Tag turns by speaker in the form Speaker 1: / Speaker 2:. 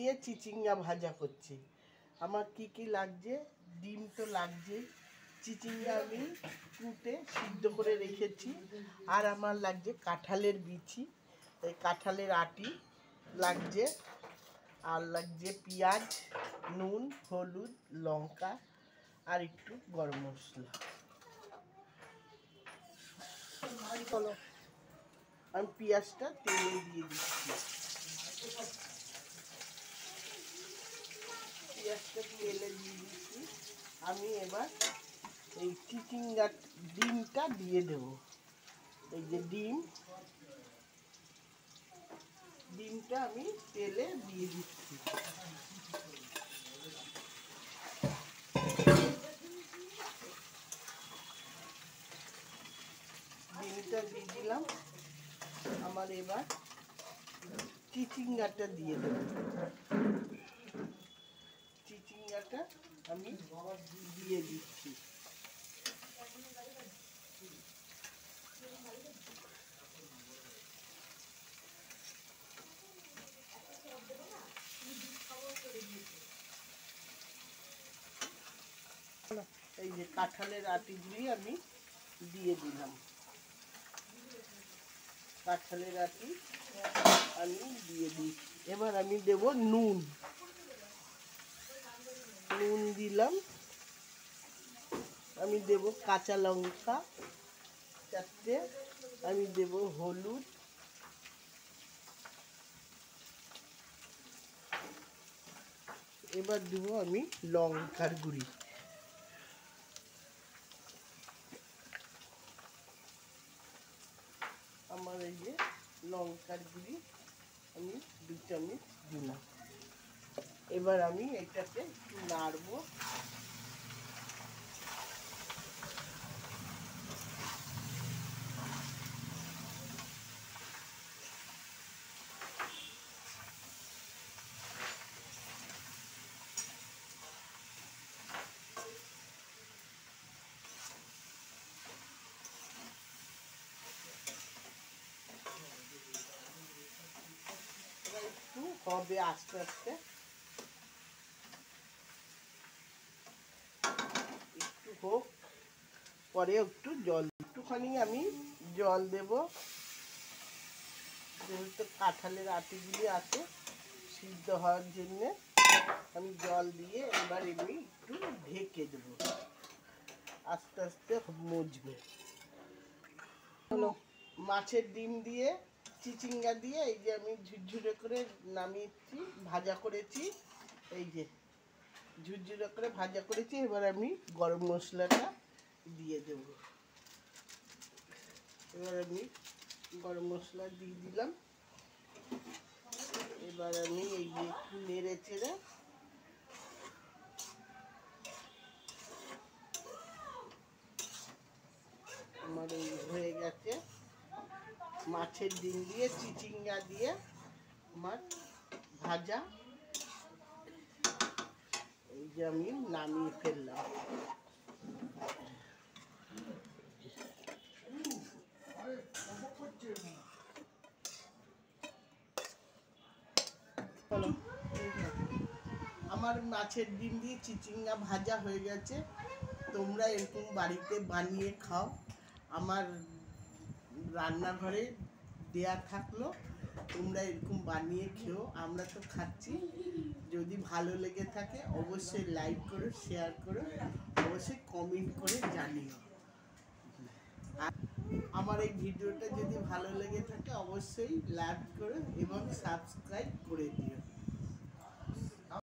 Speaker 1: দিয়ে চিচিঙ্গা ভাজা করছি। আমার কি লাগছে, ডিম তো লাগছে, চিচিঙ্গা আমি কুটে সিদ্ধ করে রেখেছি, আর আমার লাগছে কাঁঠালের বিচি, এই কাঁঠালের আটি লাগছে, আর লাগছে পেঁয়াজ, নুন, হলুদ, লঙ্কা আর একটু গরম মশলা। চলো আমি পেঁয়াজটা তেলে দিয়ে দিচ্ছি। পেঁয়াজটা তেলে দিয়ে দিচ্ছি। আমি এবার এই চিচিঙ্গা ডিমটা দিয়ে দেব। এই যে ডিমটা আমি তেলে দিয়ে দিচ্ছি। ডিমটা দিয়ে দিলাম। আমার এবার চিচিঙ্গাটা দিয়ে দেব। চিচিঙ্গাটা আমি দিয়ে দিচ্ছি। এই যে কাঁঠালের আটিগুলি আমি দিয়ে দিলাম। কাঁঠালের আটি আমি দিয়ে দিই। এবার আমি দেব নুন দিলাম। আমি দেব কাঁচা লঙ্কা 4টে, আমি দেব হলুদ, এবার দেব আমি লঙ্কার গুঁড়ি। আমার এই যে লঙ্কার গুঁড়ি আমি 2 চামচ দিলাম। এবার আমি এটাকে একটু নাড়বো। একটু হবে আস্তে আস্তে, একটু হোক, পরে একটু একটুখানি আমি জল দেব, যেহেতু কাঁঠালের আটিগুলি আছে সিদ্ধ হওয়ার জন্য আমি জল দিয়ে এবার এমনি একটু ঢেকে দেব, আস্তে আস্তে মজবে। মাছের ডিম দিয়ে চিচিঙ্গা দিয়ে এই যে আমি ঝুরঝুরে করে নামিয়েছি, ভাজা করেছি, এই যে ঝুরঝুরে করে ভাজা করেছি। এবার আমি গরম মশলাটা দিয়ে দেব। এবার আমি গরম মশলা দিয়ে দিলাম। এবার আমি এই যে একটু নেড়ে চেড়ে আমার এই হয়ে গেছে মাছের ডিম দিয়ে চিচিঙ্গা দিয়ে আমার ভাজা। এই যে আমি নামিয়ে ফেললাম। আমার মাছের ডিম দিয়ে চিচিঙ্গা ভাজা হয়ে গেছে। তোমরা এরকম বাড়িতে বানিয়ে খাও। আমার রান্নাঘরে দেয়া থাকলো, তোমরা এরকম বানিয়ে খেও। আমরা তো খাচ্ছি। যদি ভালো লেগে থাকে অবশ্যই লাইক করো, শেয়ার করো, অবশ্যই কমেন্ট করে জানিও। আর আমার এই ভিডিওটা যদি ভালো লেগে থাকে অবশ্যই লাইক করো এবং সাবস্ক্রাইব করে দিও।